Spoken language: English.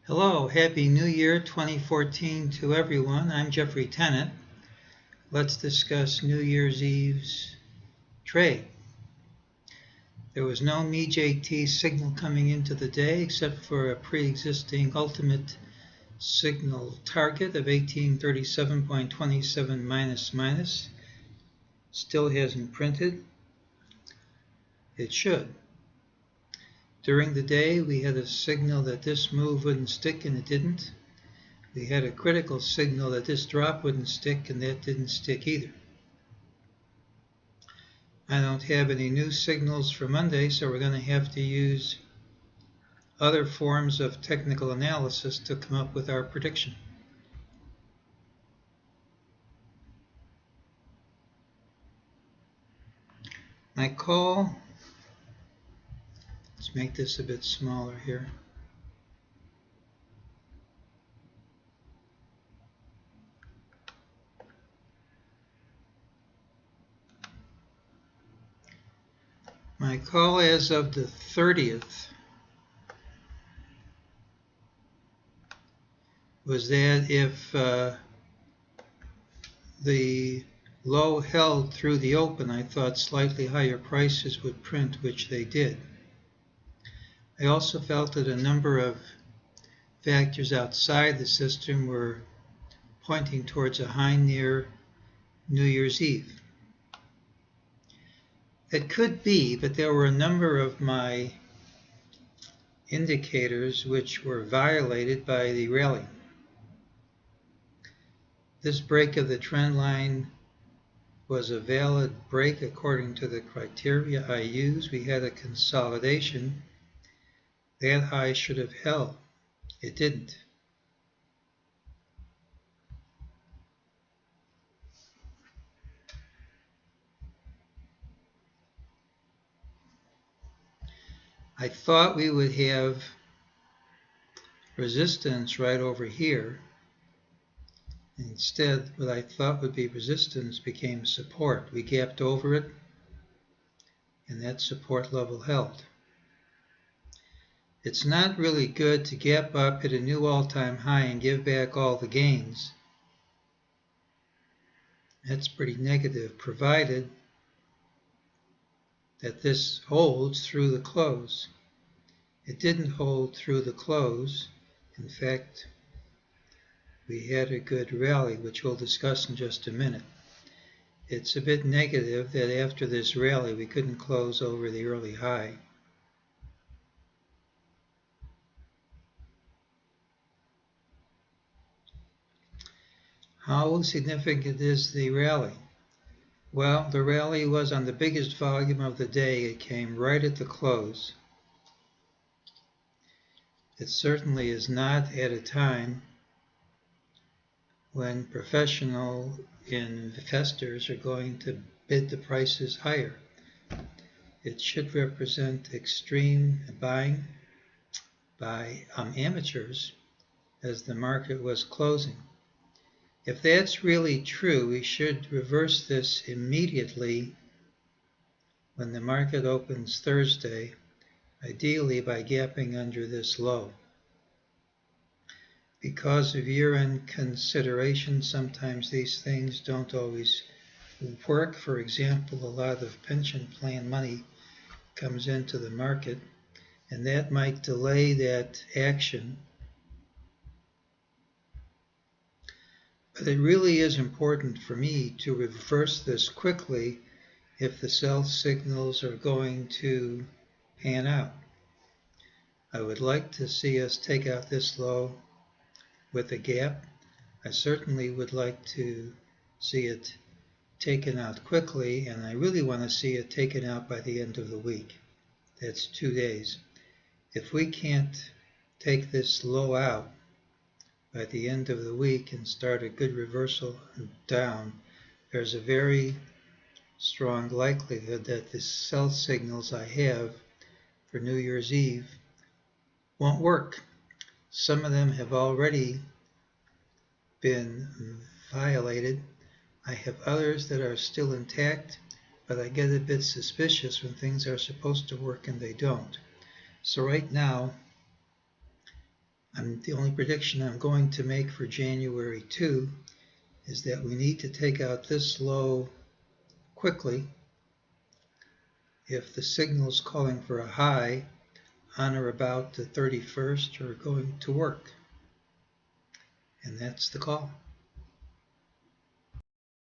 Hello, Happy New Year 2014 to everyone. I'm Jeffrey Tennant. Let's discuss New Year's Eve's trade. There was no mejt signal coming into the day except for a pre-existing ultimate signal target of 1837.27 minus. Still hasn't printed. It should. During the day, we had a signal that this move wouldn't stick, and it didn't. We had a critical signal that this drop wouldn't stick, and that didn't stick either. I don't have any new signals for Monday, so we're going to have to use other forms of technical analysis to come up with our prediction. My call, let's make this a bit smaller here. My call as of the 30th was that if the low held through the open, I thought slightly higher prices would print, which they did. I also felt that a number of factors outside the system were pointing towards a high near New Year's Eve. It could be, but there were a number of my indicators which were violated by the rally. This break of the trend line was a valid break according to the criteria I used. We had a consolidation. That high should have held. It didn't. I thought we would have resistance right over here. Instead, what I thought would be resistance became support. We gapped over it, and that support level held. It's not really good to gap up, hit a new all-time high, and give back all the gains. That's pretty negative, provided that this holds through the close. It didn't hold through the close. In fact, we had a good rally, which we'll discuss in just a minute. It's a bit negative that after this rally, we couldn't close over the early high. How significant is the rally? Well, the rally was on the biggest volume of the day. It came right at the close. It certainly is not at a time when professional investors are going to bid the prices higher. It should represent extreme buying by amateurs as the market was closing. If that's really true, we should reverse this immediately when the market opens Thursday, ideally by gapping under this low. Because of year-end considerations, sometimes these things don't always work. For example, a lot of pension plan money comes into the market, and that might delay that action. But it really is important for me to reverse this quickly if the sell signals are going to pan out. I would like to see us take out this low with a gap. I certainly would like to see it taken out quickly, and I really want to see it taken out by the end of the week. That's 2 days. If we can't take this low out by the end of the week and start a good reversal down, there's a very strong likelihood that the sell signals I have for New Year's Eve won't work. Some of them have already been violated. I have others that are still intact, but I get a bit suspicious when things are supposed to work and they don't. So right now, I'm The only prediction I'm going to make for January 2 is that we need to take out this low quickly if the signals calling for a high on or about the 31st are going to work. And that's the call.